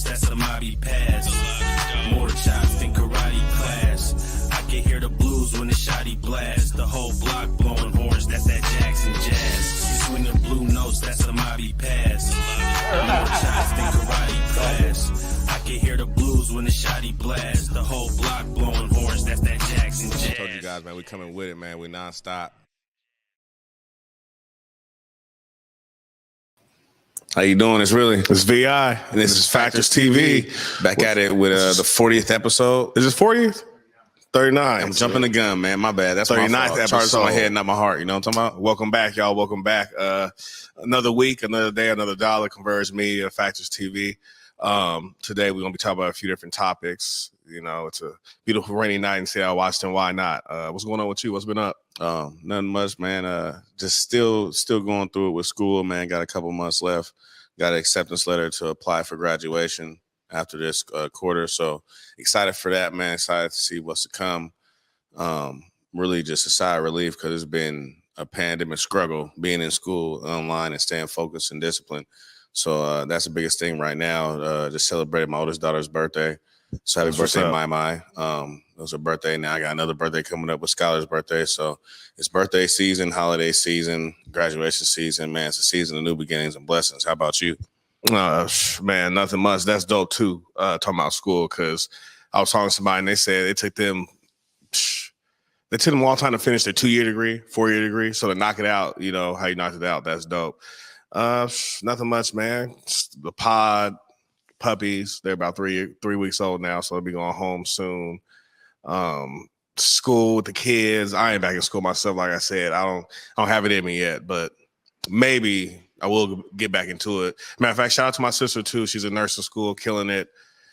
that's a mobby pass. More chops than karate class. I can hear the blues when the shotty blast. The whole block blowing horns, that's that Jackson jazz. You swinging blue notes, that's a mobby pass. More chops than karate class. I can hear the blues when the shotty blast. The whole block blowing horns, that's that Jackson jazz. I told you guys, man, we coming with it, man. We nonstop. How you doing? It's VI, and this is fACTORZ TV. Back at it with the 40th episode. Is this 40th? 39. I'm jumping the gun, man. My bad. That's 39th episode. Charts on my head, not my heart. You know what I'm talking about? Welcome back, y'all. Welcome back. Another week, another day, another dollar. Converge Media, fACTORZ TV. Today we're gonna be talking about a few different topics. You know, it's a beautiful rainy night in Seattle, Washington. Why not? What's going on with you? What's been up? Nothing much, man. Just still going through it with school, man. Got a couple months left. Got an acceptance letter to apply for graduation after this quarter. So excited for that, man. Excited to see what's to come. Really just a sigh of relief because it's been a pandemic struggle being in school online and staying focused and disciplined. So that's the biggest thing right now. Just celebrated my oldest daughter's birthday. So happy birthday, Mai. It was her birthday. Now I got another birthday coming up with Skylar's birthday. So it's birthday season, holiday season, graduation season. Man, it's a season of new beginnings and blessings. How about you? Man, nothing much. That's dope too. Talking about school, because I was talking to somebody and they said it took them a long time to finish their 2-year degree, 4-year degree. So to knock it out, you know how you knocked it out. That's dope. Nothing much, man. The pod. Puppies, they're about three weeks old now, so they'll be going home soon. School with the kids. I ain't back in school myself, like I said. I don't have it in me yet, but maybe I will get back into it. Matter of fact, shout out to my sister too. She's a nurse in school, killing it.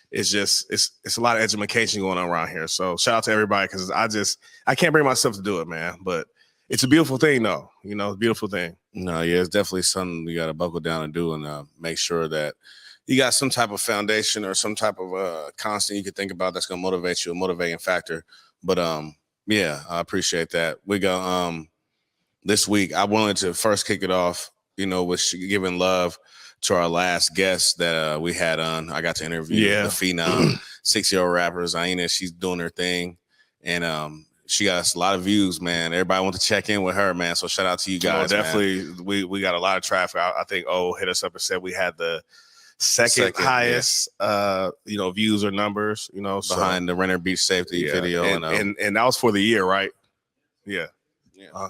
It's just it's a lot of education going on around here. So shout out to everybody, because I can't bring myself to do it, man. But it's a beautiful thing, though. You know, beautiful thing. No, yeah, it's definitely something you got to buckle down and do, and make sure that you got some type of foundation or some type of constant you can think about that's going to motivate you, a motivating factor. But yeah, I appreciate that. We got this week, I wanted to first kick it off, you know, with giving love to our last guest that we had on. I got to interview the phenom, 6-year-old rapper Zaina. She's doing her thing, and she got us a lot of views, man. Everybody want to check in with her, man. So shout out to you guys. Definitely, man. We got a lot of traffic. I think hit us up and said we had the second highest views or numbers, you know, behind the Renton Beach safety video, and that was for the year, right? Yeah.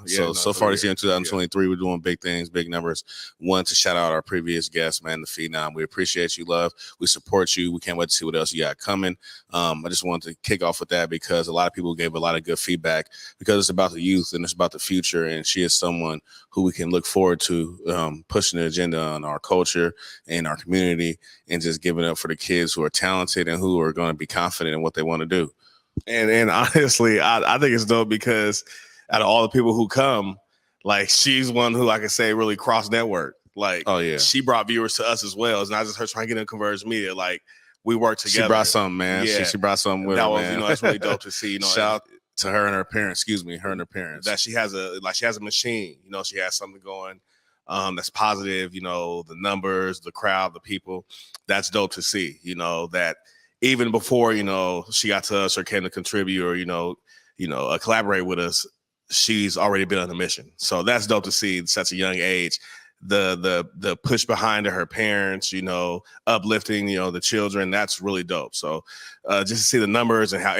So far this year in 2023, we're doing big things, big numbers. One, to shout out our previous guest, man, the phenom. We appreciate you, love. We support you. We can't wait to see what else you got coming. I just wanted to kick off with that because a lot of people gave a lot of good feedback, because it's about the youth and it's about the future. And she is someone who we can look forward to pushing the agenda on our culture and our community, and just giving up for the kids who are talented and who are going to be confident in what they want to do. And honestly, I think it's dope because out of all the people who come, like, she's one who I can say really cross network. Like, oh yeah, she brought viewers to us as well. It's not just her trying to get in Converge Media. Like, we work together. She brought something, man. Yeah. She brought something with her, man. You know, that's really dope to see. You know, shout out to her and her parents. Her and her parents. That she has a machine. You know, she has something going that's positive. You know, the numbers, the crowd, the people. That's dope to see. You know, that even before, you know, she got to us or came to contribute or collaborate with us, she's already been on a mission. So that's dope to see at such a young age. The push behind her parents, you know, uplifting, you know, the children. That's really dope. So just to see the numbers and how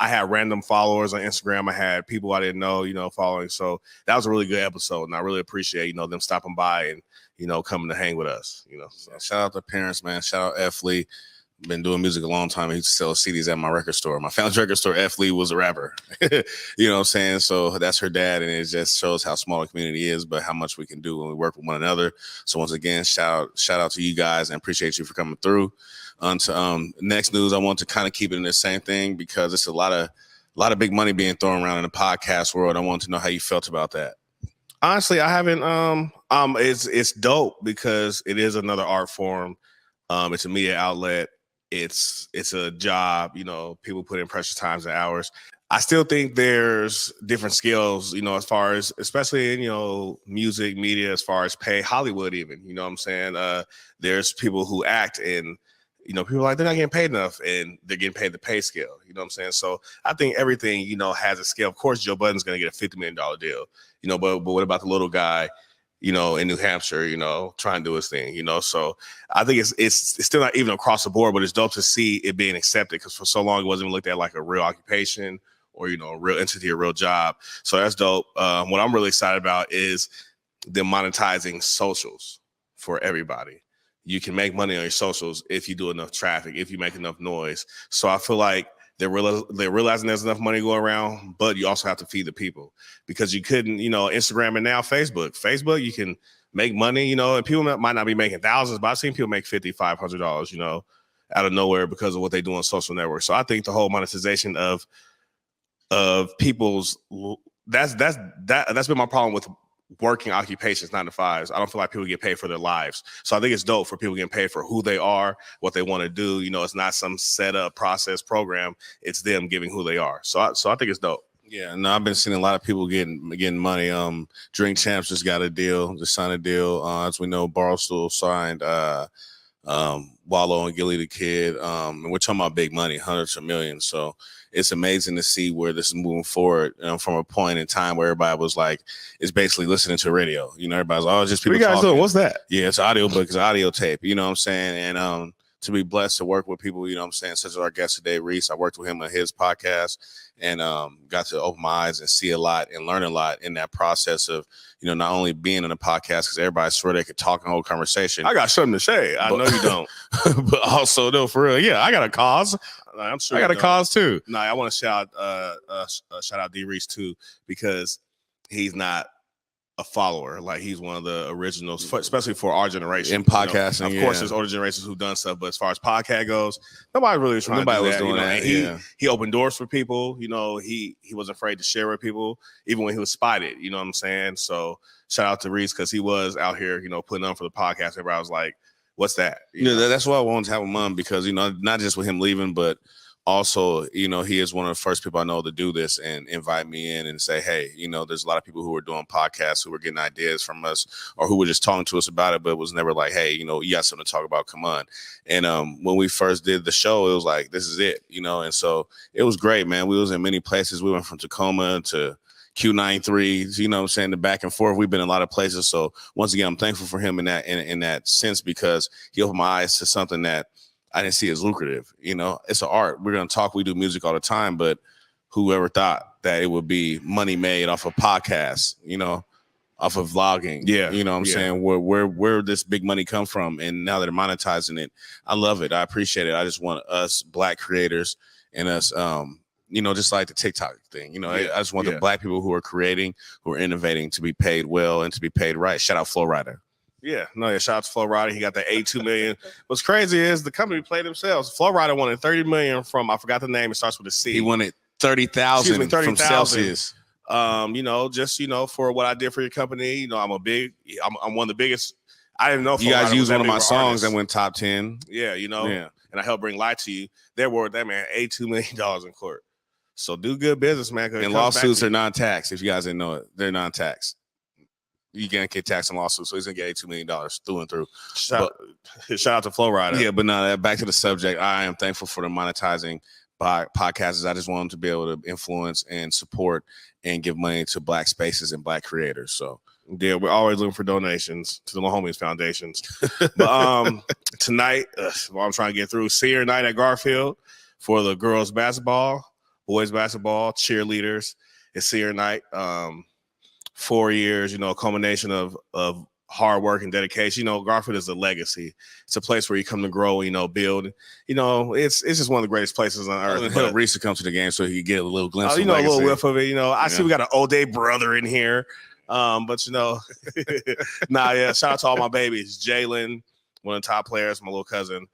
I had random followers on Instagram. I had people I didn't know, you know, following. So that was a really good episode. And I really appreciate, you know, them stopping by and, you know, coming to hang with us, you know. So shout out to parents, man. Shout out F. Lee. Been doing music a long time. I used to sell CDs at my record store. My family's record store, F. Lee, was a rapper. You know what I'm saying? So that's her dad, and it just shows how small the community is, but how much we can do when we work with one another. So once again, shout out to you guys, and appreciate you for coming through. On to next news, I want to kind of keep it in the same thing because it's a lot of big money being thrown around in the podcast world. I want to know how you felt about that. Honestly, I haven't. It's dope because it is another art form. It's a media outlet. It's a job, you know, people put in precious times and hours. I still think there's different skills, you know, as far as, especially in, you know, music, media, as far as pay, Hollywood even, you know what I'm saying? There's people who act, and you know, people are like, they're not getting paid enough, and they're getting paid the pay scale. You know what I'm saying? So I think everything, you know, has a scale. Of course, Joe Budden's going to get a $50 million deal, you know, but what about the little guy, you know, in New Hampshire, you know, trying to do his thing, you know? So I think it's still not even across the board, but it's dope to see it being accepted, because for so long it wasn't even looked at like a real occupation or, you know, a real entity, a real job. So that's dope. What I'm really excited about is them monetizing socials for everybody. You can make money on your socials if you do enough traffic, if you make enough noise. So I feel like they're realizing there's enough money going around, but you also have to feed the people, because you couldn't, you know, Instagram and now Facebook, you can make money, you know, and people might not be making thousands, but I've seen people make $50, $500, you know, out of nowhere because of what they do on social networks. So I think the whole monetization of people's, that's been my problem with working occupations, 9 to 5s. I don't feel like people get paid for their lives. So I think it's dope for people getting paid for who they are, what they want to do. You know, it's not some set up process program. It's them giving who they are. So I think it's dope. Yeah, no, I've been seeing a lot of people getting money. Drink Champs just got a deal, just signed a deal. As we know, Barstool signed Wallow and Gilly the Kid. And we're talking about big money, hundreds of millions. So it's amazing to see where this is moving forward, from a point in time where everybody was like, it's basically listening to radio. You know, everybody's like, oh, it's just people What you guys talking. doing? What's that? Yeah, it's audio book, it's audio tape. You know what I'm saying? And to be blessed to work with people, you know what I'm saying, such as our guest today, Reese. I worked with him on his podcast and got to open my eyes and see a lot and learn a lot in that process of, you know, not only being in a podcast, because everybody swear they could talk and hold conversation. I got something to say. I know you don't. But also, no, for real, yeah, I got a cause. I'm sure I got a cause too. No, I want to shout out D Reese too, because he's not a follower. Like, he's one of the originals, especially for our generation In podcasting. You know, of course, there's older generations who've done stuff, but as far as podcast goes, nobody really was trying to do was that. doing You know, that. and he opened doors for people. You know, he wasn't afraid to share with people, even when he was spotted. You know what I'm saying? So shout out to Reese, because he was out here, you know, putting on for the podcast. Everybody was like, "What's that?" You know? That's why I wanted to have him on, because, you know, not just with him leaving, but also, you know, he is one of the first people I know to do this and invite me in and say, hey, you know, there's a lot of people who are doing podcasts who were getting ideas from us, or who were just talking to us about it, but it was never like, hey, you know, you got something to talk about, come on. And when we first did the show, it was like, this is it, you know. And so it was great, man. We was in many places. We went from Tacoma to Q93s, you know what I'm saying, the back and forth. We've been in a lot of places. So once again, I'm thankful for him in that sense, because he opened my eyes to something that I didn't see as lucrative. You know, it's an art. We're going to talk. We do music all the time, but whoever thought that it would be money made off of podcasts, you know, off of vlogging. Yeah. You know what I'm saying? Where this big money come from? And now that they're monetizing it, I love it. I appreciate it. I just want us Black creators and us, you know, just like the TikTok thing, you know, I just want the Black people who are creating, who are innovating, to be paid well and to be paid right. Shout out Flo Rida. Yeah, shout out to Flo Rida. He got that $82 million. What's crazy is the company played themselves. Flo Rida wanted $30 million from, I forgot the name. It starts with a C. He wanted 30,000 from Celsius. You know, just, you know, for what I did for your company. You know, I'm one of the biggest. I didn't know. You guys used one of my songs that went top 10. Yeah, you know, and I helped bring light to you. They're worth that man $82 million in court. So do good business, man. And lawsuits are non-tax. If you guys didn't know it, they're non-tax. You can't get taxed in lawsuits, so he's gonna get $82 million through and through. Shout out to Flo Rida. Yeah, but no, back to the subject. I am thankful for the monetizing by podcasters. I just want them to be able to influence and support and give money to Black spaces and Black creators. So yeah, we're always looking for donations to the Homies Foundations. But tonight, what I'm trying to get through, senior night at Garfield for the girls basketball, boys basketball, cheerleaders. It's senior night. 4 years, you know, a culmination of hard work and dedication. You know, Garfield is a legacy. It's a place where you come to grow, you know, build. You know, it's just one of the greatest places on earth. But Reese to come to the game so he could get a little glimpse. You of know, legacy. a little whiff of it. You know, I see we got an old day brother in here. But you know, shout out to all my babies. Jalen, one of the top players, my little cousin.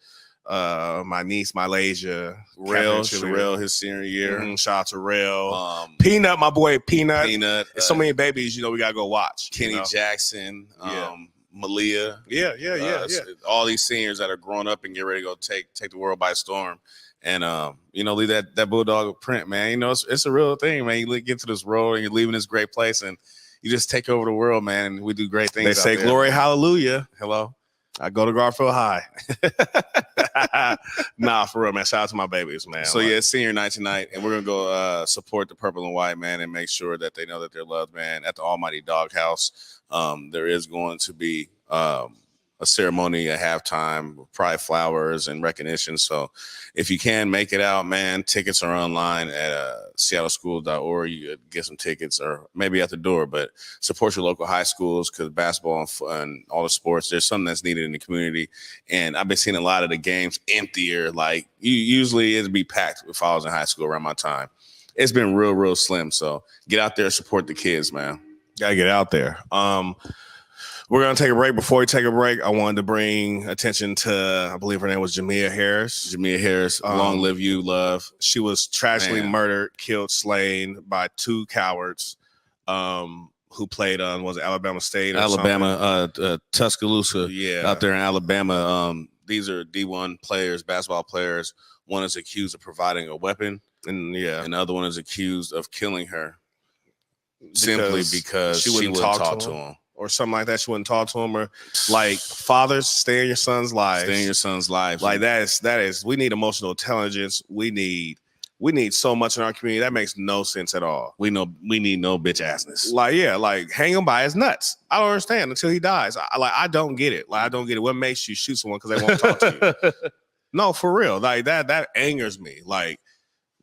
My niece, Malaysia, Sherelle, his senior year. Shout out to Rail. Peanut, my boy, Peanut. So many babies, you know, we gotta go watch. Kenny Jackson, Malia. Yeah. All these seniors that are growing up and get ready to go take the world by storm. And you know, leave that bulldog print, man. You know, it's a real thing, man. You get to this world and you're leaving this great place and you just take over the world, man. And we do great things. They say glory, hallelujah. Hello. I go to Garfield High. Nah, for real, man. Shout out to my babies, man. So yeah, it's senior night tonight, and we're gonna go support the purple and white, man, and make sure that they know that they're loved, man. At the Almighty Doghouse, there is going to be a ceremony at halftime with pride flowers and recognition. So if you can make it out, man, tickets are online at seattleschool.org. You could get some tickets or maybe at the door, but support your local high schools because basketball and all the sports, there's something that's needed in the community. And I've been seeing a lot of the games emptier. Like usually it'd be packed if I was in high school around my time. It's been real slim. So get out there, support the kids, man. Gotta get out there. We're going to take a break. Before we take a break, I wanted to bring attention to, I believe her name was Jamea Harris. Jamea Harris, long live you, love. She was tragically murdered, killed, slain by two cowards who played on, was it Alabama State or Alabama, Tuscaloosa, yeah, out there in Alabama. These are D1 players, basketball players. One is accused of providing a weapon, and the other one is accused of killing her simply because she wouldn't talk to him. Or something like that. She wouldn't talk to him, or like, fathers, stay in your son's life. Stay in your son's life. Like that is. We need emotional intelligence. We need so much in our community that makes no sense at all. We need no bitch assness. Like hang him by his nuts. I don't understand until he dies. I don't get it. Like I don't get it. What makes you shoot someone because they won't talk to you? No, for real. Like that angers me. Like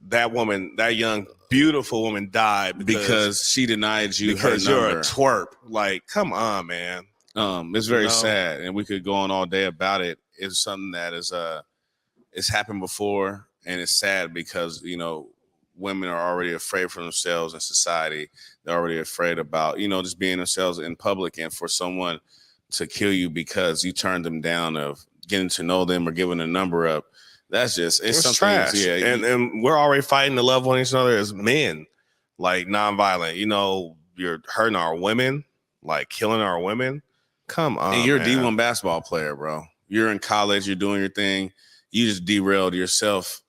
that woman, that young, beautiful woman died because she denied you because her number. You're a twerp. Like, come on, man. It's very sad, and we could go on all day about it. It's something that is it's happened before, and it's sad because women are already afraid for themselves in society. They're already afraid about just being themselves in public, and for someone to kill you because you turned them down of getting to know them or giving a number up. That's just it's trash. Yeah, and we're already fighting to love one another as men, like nonviolent. You're hurting our women, like killing our women. Come on, and you're man. a D1 basketball player, bro. You're in college. You're doing your thing. You just derailed yourself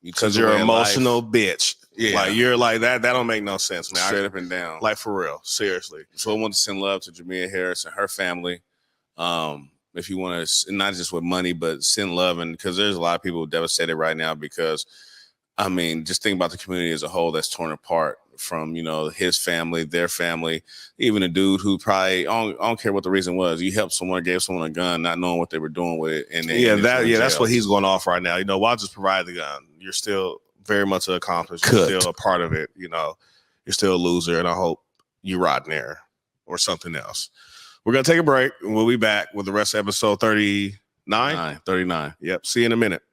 because you're an emotional bitch. Yeah, like you're like that. That don't make no sense, man. Straight up and down, like for real, seriously. So I want to send love to Jamea Harris and her family. If you want to, not just with money, but send love. And because there's a lot of people devastated right now because, just think about the community as a whole that's torn apart from, his family, their family, even a dude who probably, I don't care what the reason was. You helped someone, gave someone a gun, not knowing what they were doing with it. And that's what he's going off right now. Why just provide the gun? You're still very much an accomplice. You're still a part of it. You're still a loser. And I hope you rot in there or something else. We're going to take a break, and we'll be back with the rest of episode 39. 39. Yep. See you in a minute.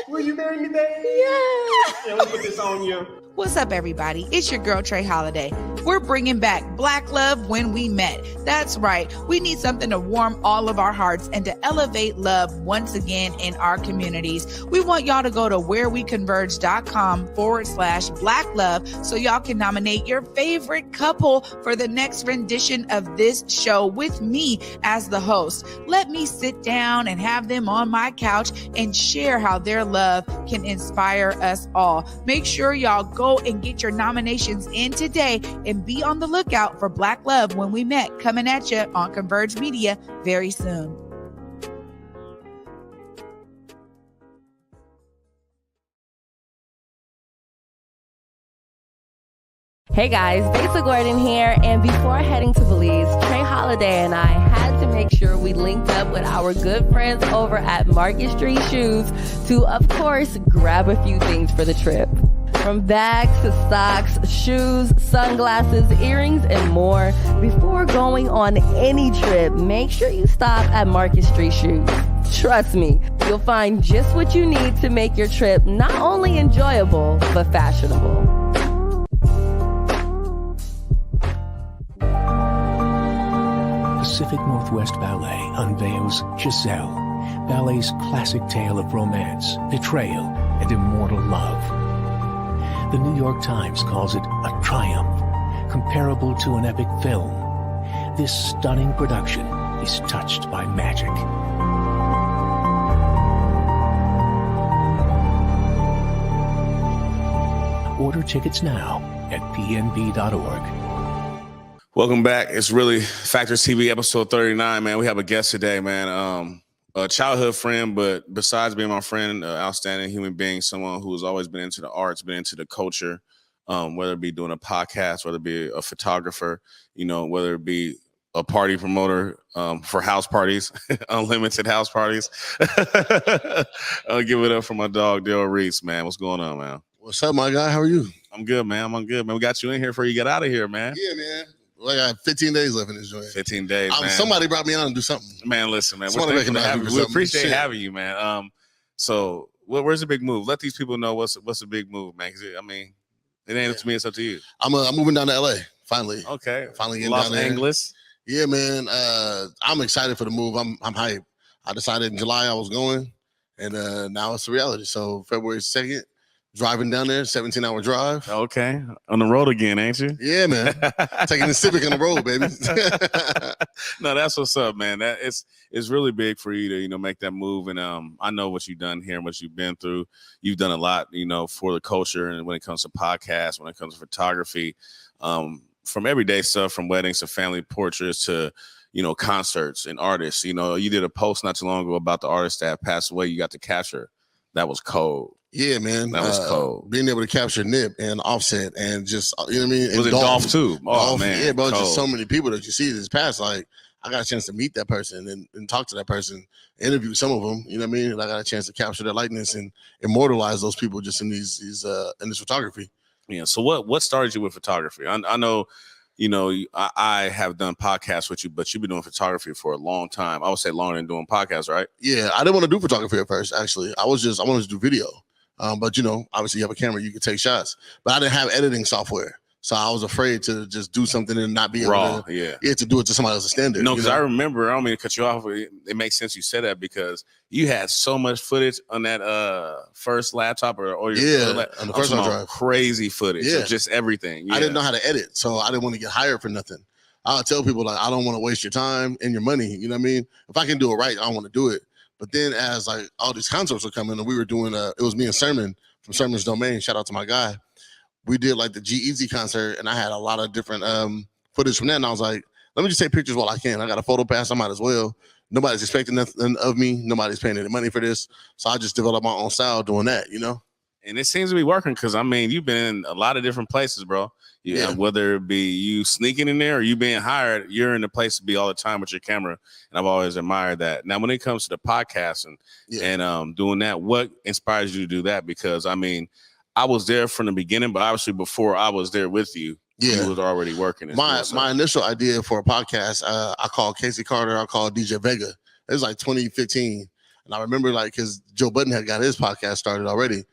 Will you marry me, baby? Yeah. Let me put this on you. What's up, everybody? It's your girl, Trey Holiday. We're bringing back Black Love When We Met. That's right. We need something to warm all of our hearts and to elevate love once again in our communities. We want y'all to go to whereweconverge.com/Black Love so y'all can nominate your favorite couple for the next rendition of this show with me as the host. Let me sit down and have them on my couch and share how their love can inspire us all. Make sure y'all go and get your nominations in today and be on the lookout for Black Love When We Met coming at you on Converge Media very soon. Hey guys, Besa Gordon here, and before heading to Belize, Trey Holiday and I had to make sure we linked up with our good friends over at Market Street Shoes to, of course, grab a few things for the trip. From bags to socks, shoes, sunglasses, earrings, and more. Before going on any trip, make sure you stop at Market Street Shoes. Trust me, you'll find just what you need to make your trip not only enjoyable, but fashionable. Pacific Northwest Ballet unveils Giselle, ballet's classic tale of romance, betrayal, and immortal love. The New York Times calls it a triumph, comparable to an epic film. This stunning production is touched by magic. Order tickets now at pnb.org. Welcome back. It's really fACTORZ TV episode 39, man. We have a guest today, man. A childhood friend, but besides being my friend, outstanding human being, someone who has always been into the arts, been into the culture, whether it be doing a podcast, whether it be a photographer, whether it be a party promoter for house parties, unlimited house parties. I'll give it up for my dog, Reese, man. What's going on, man? What's up, my guy? How are you? I'm good, man. I'm good, man. We got you in here before you get out of here, man. Yeah, man. Well, I got 15 days left in this joint. 15 days, man. Somebody brought me on to do something. Man, listen, man. We appreciate having you, man. So where's the big move? Let these people know what's the big move, man. 'Cause it ain't up to me. It's up to you. I'm moving down to LA finally. Okay. Finally getting Los down there. Angeles. Yeah, man. I'm excited for the move. I'm hyped. I decided in July I was going, and now it's a reality. So February 2nd, driving down there, 17-hour drive. Okay. On the road again, ain't you? Yeah, man. Taking the Civic on the road, baby. No, that's what's up, man. That it's really big for you to make that move. And I know what you've done here and what you've been through. You've done a lot, for the culture, and when it comes to podcasts, when it comes to photography, from everyday stuff, from weddings to family portraits to concerts and artists. You did a post not too long ago about the artist that passed away. You got to capture. That was cold. Yeah, man. That was cold. Being able to capture Nip and Offset and just, you know what I mean? Was it Dolph too? Oh, Dolph, man. Yeah, bro. Cold. Just so many people that you see this past. Like, I got a chance to meet that person and talk to that person, interview some of them, you know what I mean? And I got a chance to capture their likeness and immortalize those people just in in this photography. Yeah. So what started you with photography? I know, I have done podcasts with you, but you've been doing photography for a long time. I would say longer than doing podcasts, right? Yeah, I didn't want to do photography at first, actually. I wanted to do video. But obviously you have a camera, you can take shots. But I didn't have editing software. So I was afraid to just do something and not be able to do it to somebody else's standard. No, because I remember, I don't mean to cut you off. It makes sense you said that because you had so much footage on that first laptop or your on the first drive. Crazy footage of just everything. Yeah. I didn't know how to edit, so I didn't want to get hired for nothing. I'll tell people, like, I don't want to waste your time and your money. You know what I mean? If I can do it right, I want to do it. But then as like all these concerts were coming and we were doing it was me and Sermon from Sermon's Domain. Shout out to my guy. We did like the G-Eazy concert and I had a lot of different footage from that. And I was like, let me just take pictures while I can. I got a photo pass. I might as well. Nobody's expecting nothing of me. Nobody's paying any money for this. So I just developed my own style doing that, And it seems to be working because, you've been in a lot of different places, bro. Yeah. Whether it be you sneaking in there or you being hired, you're in the place to be all the time with your camera. And I've always admired that. Now, when it comes to the podcast and doing that, what inspires you to do that? Because, I was there from the beginning, but obviously before I was there with you, you was already working. My initial idea for a podcast, I called Casey Carter, I called DJ Vega. It was like 2015. And I remember because Joe Budden had got his podcast started already.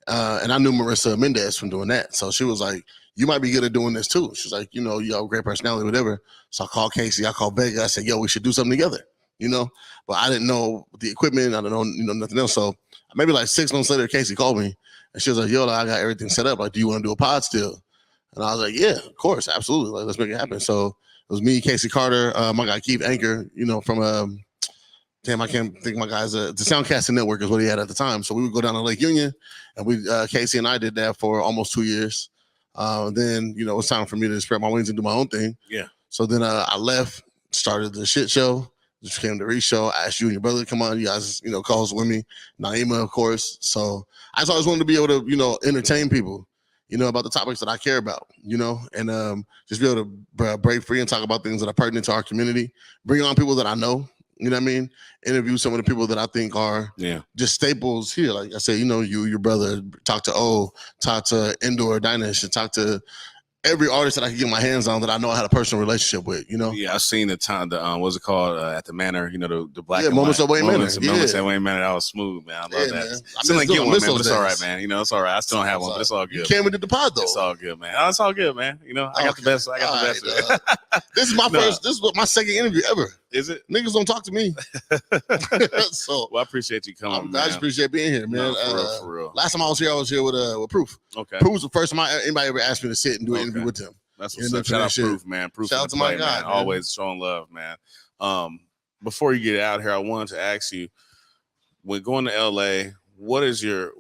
And I knew Marissa Mendez from doing that. So she was like, you might be good at doing this too. She's like, you have a great personality, whatever. So I called Casey, I called Vega. I said, yo, we should do something together, But I didn't know the equipment. I didn't know, nothing else. So maybe like 6 months later, Casey called me. And she was like, yo, I got everything set up. Like, do you want to do a pod still? And I was like, yeah, of course, absolutely. Like, let's make it happen. So it was me, Casey Carter, my guy Keith Anchor, from I can't think my guy's the Soundcasting Network is what he had at the time. So we would go down to Lake Union, and Casey and I did that for almost 2 years. Then it was time for me to spread my wings and do my own thing. Yeah. So then I left, started the shit show. Just came to Reese show. I asked you and your brother to come on. You guys, co-host with me. Naima, of course. So I just always wanted to be able to, entertain people, about the topics that I care about, and just be able to break free and talk about things that are pertinent to our community. Bring on people that I know, you know what I mean? Interview some of the people that I think are just staples here. Like I said, your brother, talk to O, talk to Indoor Dynish, and talk to every artist that I can get my hands on that I know I had a personal relationship with, Yeah, I've seen the time, what's it called, at the Manor, the black and Moments white. At Wayne Manor. Moments at Wayne Manor, that was smooth, man. I love that. Man. Still ain't get one, man, but it's all right, man. It's all right. I still don't have one, but it's all good. You came into the pod, though. It's all good, man. It's all good, man. I got the best. I got the best. This is my first, this is my second interview ever. Is it? Niggas don't talk to me. So, well, I appreciate you coming, man. I just appreciate being here, man. No, for real. Last time I was here with Proof. Okay. Proof was the first time anybody ever asked me to sit and do an interview with him. That's what's up. Shout out Proof, man. Proof. Shout out to my guy, man. Always showing love, man. Before you get out here, I wanted to ask you, when going to LA, what is your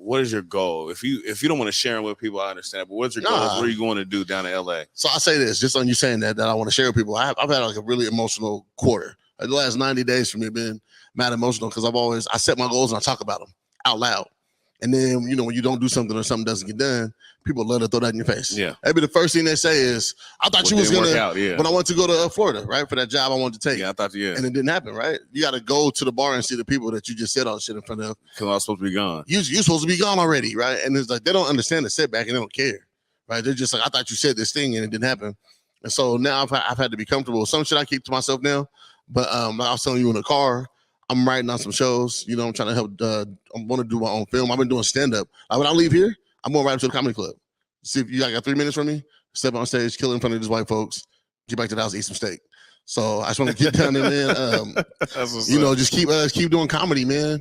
goal? If you don't want to share them with people, I understand. But what's your goal? What are you going to do down in LA? So I say this just on you saying that I want to share with people. I've had like a really emotional quarter. Like the last 90 days for me been mad emotional because I set my goals and I talk about them out loud. And then, when you don't do something or something doesn't get done, people love to throw that in your face. Yeah. Maybe the first thing they say is, I thought you was going to, when I went to go to Florida, right? For that job I wanted to take. Yeah, I thought you, And it didn't happen, right? You got to go to the bar and see the people that you just said all the shit in front of. Because I was supposed to be gone. You're supposed to be gone already, right? And it's like, they don't understand the setback and they don't care, right? They're just like, I thought you said this thing and it didn't happen. And so now I've had to be comfortable. Some shit I keep to myself now. But like I was telling you in the car, I'm writing on some shows. I'm trying to help. I want to do my own film. I've been doing stand-up. When I leave here, I'm going right up to the comedy club. See if you got 3 minutes from me. Step on stage, kill in front of these white folks. Get back to the house, eat some steak. So I just want to get down there, man. Just keep doing comedy, man.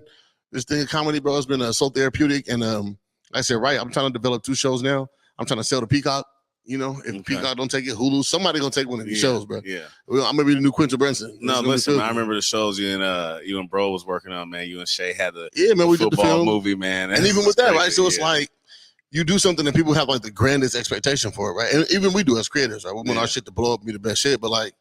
This thing of comedy, bro, has been so therapeutic. And like I said, right, I'm trying to develop 2 shows now. I'm trying to sell to Peacock. If Peacock don't take it, Hulu, somebody gonna take one of these shows, bro. Yeah, I'm gonna be the new Quentin Branson. No, listen, I remember the shows you and Bro was working on, man. You and Shay had the we did the film movie, man. And even with that, crazy, right? So it's like you do something and people have like the grandest expectation for it, right? And even we do as creators, right? We want our shit to blow up, be the best shit, but like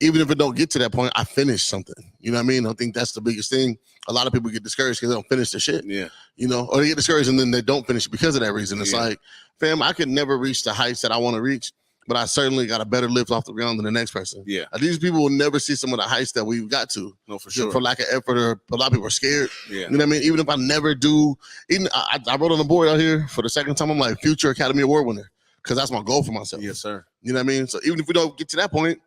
even if it don't get to that point, I finished something. You know what I mean? I think that's the biggest thing. A lot of people get discouraged because they don't finish the shit. Yeah. Or they get discouraged and then they don't finish it because of that reason. It's like, fam, I could never reach the heights that I want to reach, but I certainly got a better lift off the ground than the next person. Yeah. These people will never see some of the heights that we've got to. No, for sure. For lack of effort, or a lot of people are scared. Yeah. You know what I mean? Even if I never do, I wrote on the board out here for the second time, I'm like future Academy Award winner, because that's my goal for myself. Yes, sir. You know what I mean? So even if we don't get to that point,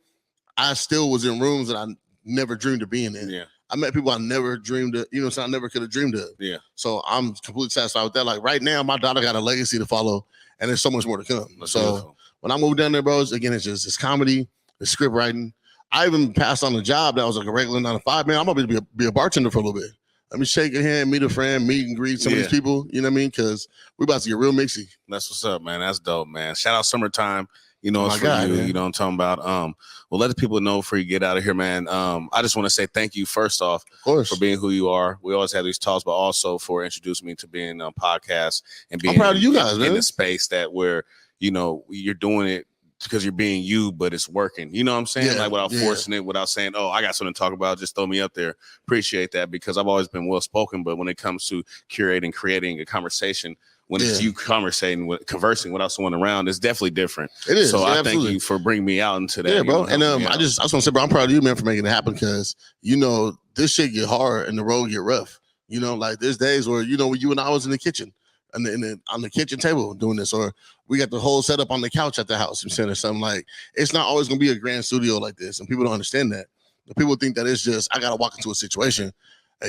I still was in rooms that I never dreamed of being in. Yeah. I met people I never dreamed of, so I never could have dreamed of. Yeah. So I'm completely satisfied with that. Like right now, my daughter got a legacy to follow, and there's so much more to come. That's so beautiful. When I moved down there, bro, again, it's comedy, it's script writing. I even passed on a job that was like a regular 9 to 5. Man, I'm gonna be a bartender for a little bit. Let me shake your hand, meet a friend, meet and greet some of these people. You know what I mean? Because we're about to get real mixy. That's what's up, man. That's dope, man. Shout out Summertime. It's for God, you. Man. You know what I'm talking about. Well, let the people know before you get out of here, man. I just want to say thank you first off, of course, for being who you are. We always have these talks, but also for introducing me to being on podcasts and being I'm proud of you guys, in man. the space that where you're doing it because you're being you, but it's working. You know what I'm saying? Yeah, like without forcing it, without saying, "Oh, I got something to talk about. Just throw me up there." Appreciate that, because I've always been well spoken, but when it comes to curating, creating a conversation, when it's you conversing without someone around, it's definitely different. It is. So I absolutely. thank you for bringing me out into that. Yeah, bro. And I just want to say, bro, I'm proud of you, man, for making it happen, because this shit get hard and the road get rough. Like there's days where when you and I was in the kitchen and on the kitchen table doing this, or we got the whole setup on the couch at the house, or something. Like it's not always gonna be a grand studio like this, and people don't understand that. The people think that it's just I gotta walk into a situation.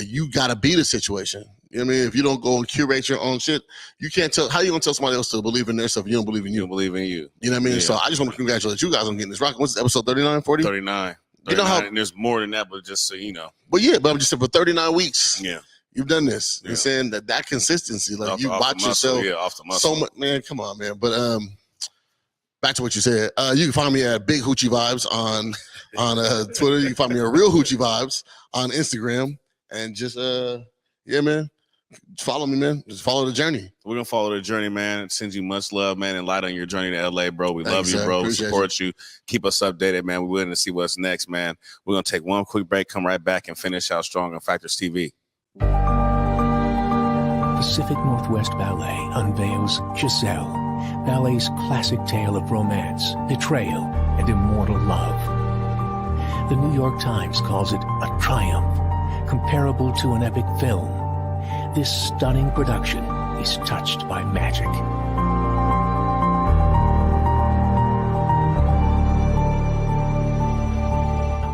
You gotta be the situation. You know what I mean? If you don't go and curate your own shit, you can't tell. How you gonna tell somebody else to believe in their stuff if you don't believe in you? You don't believe in you. You know what I mean? Yeah. So I just want to congratulate you guys on getting this rocking. What's this, episode 39, 40? 39. You know how? And there's more than that, but just so you know. But yeah, but I'm just saying for 39 weeks. Yeah. You've done this. You're saying that consistency, like you watch yourself off the muscle. so much, man. Come on, man. But back to what you said. You can find me at Big Hoochie Vibes on Twitter. You can find me at Real Hoochie Vibes on Instagram, and just man, follow me, man. Just follow the journey. We're gonna follow the journey, man. Send you much love, man, and light on your journey to LA, bro. We love Thanks, you, sir. bro. We Appreciate support you. Keep us updated, man. We're willing to see what's next, man. We're gonna take one quick break, come right back, and finish out strong on fACTORZ TV. Pacific Northwest Ballet unveils Giselle, ballet's classic tale of romance, betrayal, and immortal love. The New York Times calls it a triumph, comparable to an epic film. This stunning production is touched by magic.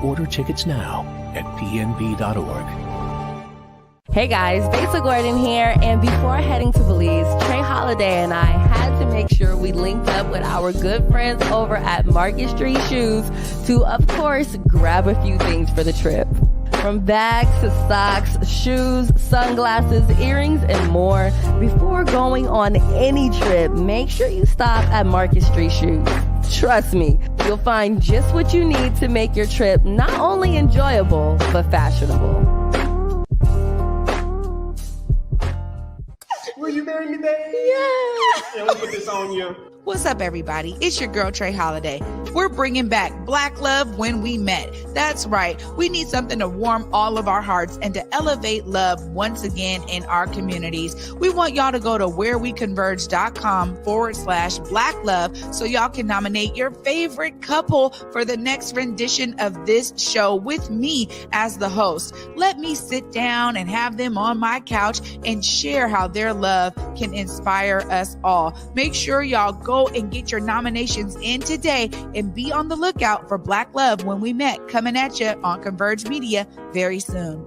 Order tickets now at pnb.org. Hey guys, Besa Gordon here, and before heading to Belize, Trey Holiday and I had to make sure we linked up with our good friends over at Market Street Shoes to, of course, grab a few things for the trip. From bags to socks, shoes, sunglasses, earrings, and more. Before going on any trip, make sure you stop at Market Street Shoes. Trust me, you'll find just what you need to make your trip not only enjoyable, but fashionable. marry me, babe? Yeah. Let me put this on you. What's up, everybody? It's your girl, Trey Holiday. We're bringing back Black Love When We Met. That's right. We need something to warm all of our hearts and to elevate love once again in our communities. We want y'all to go to whereweconverge.com/Black Love so y'all can nominate your favorite couple for the next rendition of this show with me as the host. Let me sit down and have them on my couch and share how their love can inspire us all. Make sure y'all go and get your nominations in today and be on the lookout for Black Love When We Met coming at you on Converge Media very soon.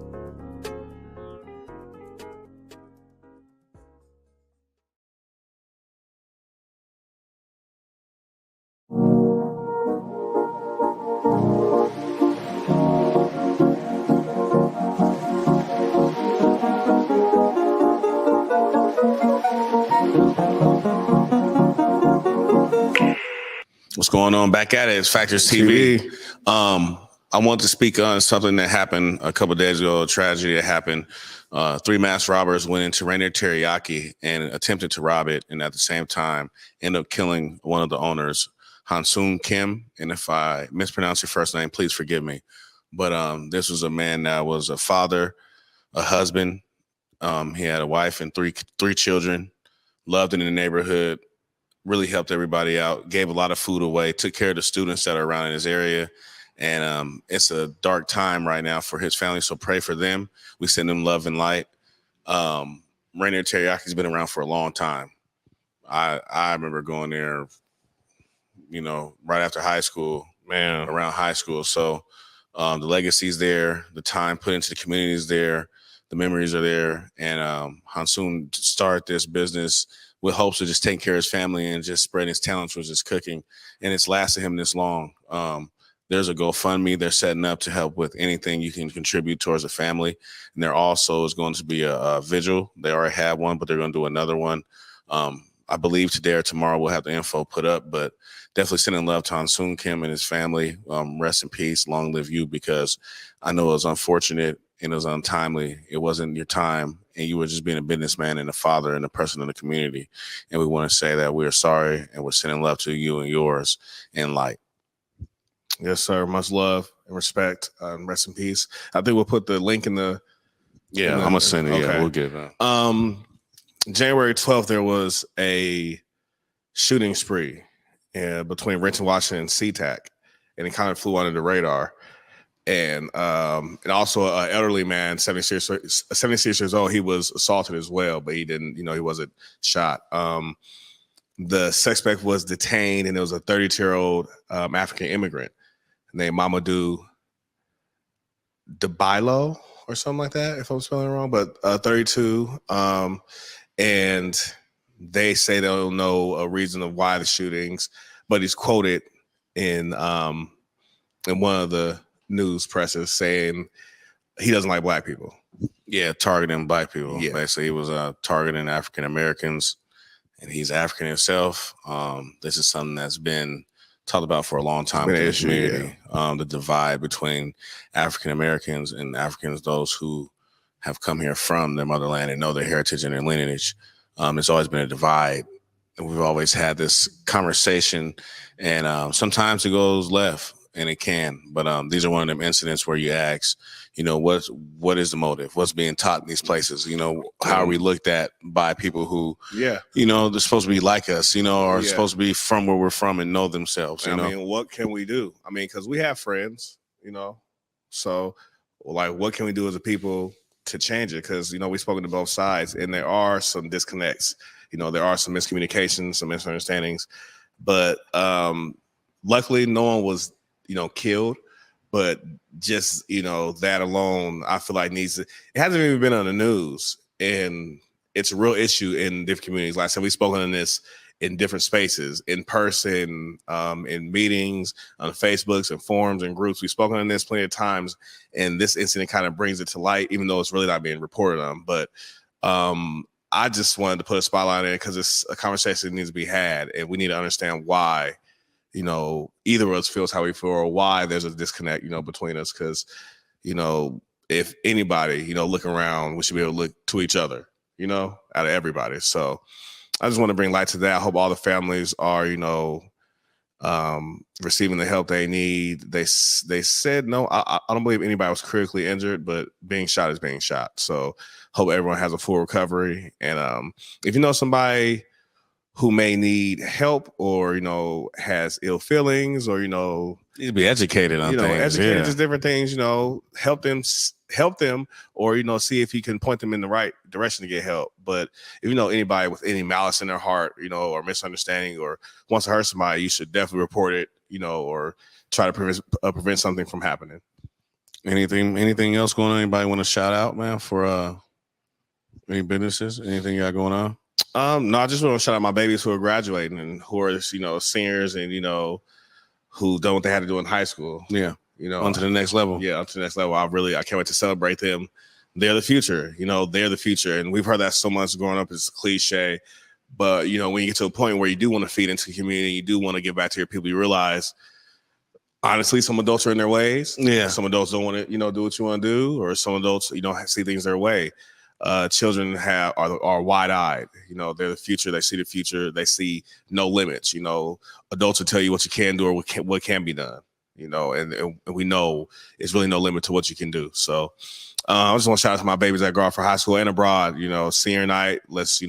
What's going on? Back at it. It's fACTORZ TV. I want to speak on something that happened a couple of days ago, a tragedy that happened. 3 masked robbers went into Renton teriyaki and attempted to rob it, and at the same time ended up killing one of the owners, Hansoo Kim. And if I mispronounce your first name, please forgive me. But this was a man that was a father, a husband. He had a wife and three children, loved in the neighborhood, really helped everybody out, gave a lot of food away, took care of the students that are around in his area. And it's a dark time right now for his family, so pray for them. We send them love and light. Renton Teriyaki's been around for a long time. I remember going there, right after high school, around high school. So the legacy's there, the time put into the community is there, the memories are there. And Hansoo started this business with hopes of just taking care of his family and just spreading his talents, which is cooking. And it's lasted him this long. There's a GoFundMe they're setting up to help with anything you can contribute towards a family. And there also is going to be a vigil. They already have one, but they're going to do another one. I believe today or tomorrow we'll have the info put up, but definitely sending love to Hansoo Kim and his family. Rest in peace. Long live you, because I know it was unfortunate and it was untimely. It wasn't your time, and you were just being a businessman and a father and a person in the community. And we want to say that we're sorry and we're sending love to you and yours in light. Yes, sir. Much love and respect. Rest in peace. I think we'll put the link in the. Yeah, I'm going to send it. Okay. Yeah, we'll get it. January 12th, there was a shooting spree between Renton, Washington, and SeaTac, and it kind of flew under the radar. And also an elderly man, 76 years old, he was assaulted as well, but he didn't, he wasn't shot. The suspect was detained, and it was a 32-year-old African immigrant named Mamadou Debailo or something like that, if I'm spelling it wrong, but 32. And they say they don't know a reason of why the shootings, but he's quoted in one of the news presses saying he doesn't like black people. Yeah, targeting black people. Yeah. Basically, he was targeting African Americans, and he's African himself. This is something that's been talked about for a long time in the community. Yeah. The divide between African Americans and Africans, those who have come here from their motherland and know their heritage and their lineage. It's always been a divide, and we've always had this conversation, and sometimes it goes left. And it can, but these are one of them incidents where you ask, what is the motive? What's being taught in these places? How are we looked at by people who, they're supposed to be like us, or supposed to be from where we're from and know themselves. I mean, what can we do? I mean, because we have friends, so like, what can we do as a people to change it? Because we've spoken to both sides, and there are some disconnects. There are some miscommunications, some misunderstandings, but luckily, no one was killed, but just, that alone, I feel like it hasn't even been on the news, and it's a real issue in different communities. Like I said, we've spoken on this in different spaces, in person, in meetings, on Facebooks and forums and groups. We've spoken on this plenty of times, and this incident kind of brings it to light, even though it's really not being reported on. But I just wanted to put a spotlight on it because it's a conversation that needs to be had, and we need to understand why either of us feels how we feel, or why there's a disconnect, between us. Because, if anybody, look around, we should be able to look to each other, you know, out of everybody. So I just want to bring light to that. I hope all the families are, you know, receiving the help they need. They said no. I don't believe anybody was critically injured, but being shot is being shot. So hope everyone has a full recovery. And if you know somebody who may need help or, you know, has ill feelings or, you know, You need to be educated on you know, things. educated, Yeah. just different things, you know, help them or, you know, see if you can point them in the right direction to get help. But if you know anybody with any malice in their heart, you know, or misunderstanding or wants to hurt somebody, you should definitely report it, you know, or try to prevent something from happening. Anything else going on? Anybody want to shout out, man, for any businesses? Anything you got going on? No, I just want to shout out my babies who are graduating and who are, you know, seniors and, you know, who done what they had to do in high school. Yeah. You know, On to the next level. Yeah, on to the next level. I can't wait to celebrate them. They're the future. You know, they're the future. And we've heard that so much growing up. It's a cliche. But, you know, when you get to a point where you do want to feed into the community, you do want to give back to your people, you realize, honestly, some adults are in their ways. Yeah. Some adults don't want to, you know, do what you want to do. Or some adults, you don't see things their way. Children are wide-eyed. You know, they're the future. They see the future. They see no limits. You know, adults will tell you what you can do or what can be done. You know, and we know it's really no limit to what you can do. So I just want to shout out to my babies that go out for high school and abroad. You know, senior night. Let's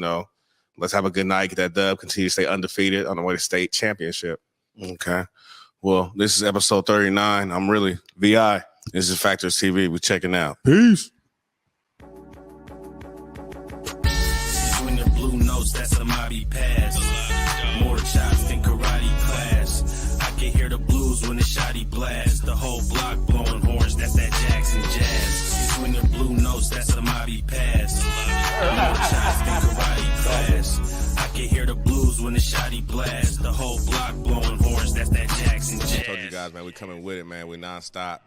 have a good night. Get that dub. Continue to stay undefeated on the way to state championship. Okay. Well, this is episode 39. I'm really VI. This is fACTORZ TV. We're checking out. Peace. When the blue notes, that's a Mobby pass. More chops than karate class. I can hear the blues when the shotty blast. The whole block blowing horns, that's that Jackson jazz. When the blue notes, that's a Mobby pass. More chops than karate class. I can hear the blues when the shotty blast. The whole block blowing horns, that's that Jackson jazz. I told you guys, man, we coming with it, man. We nonstop.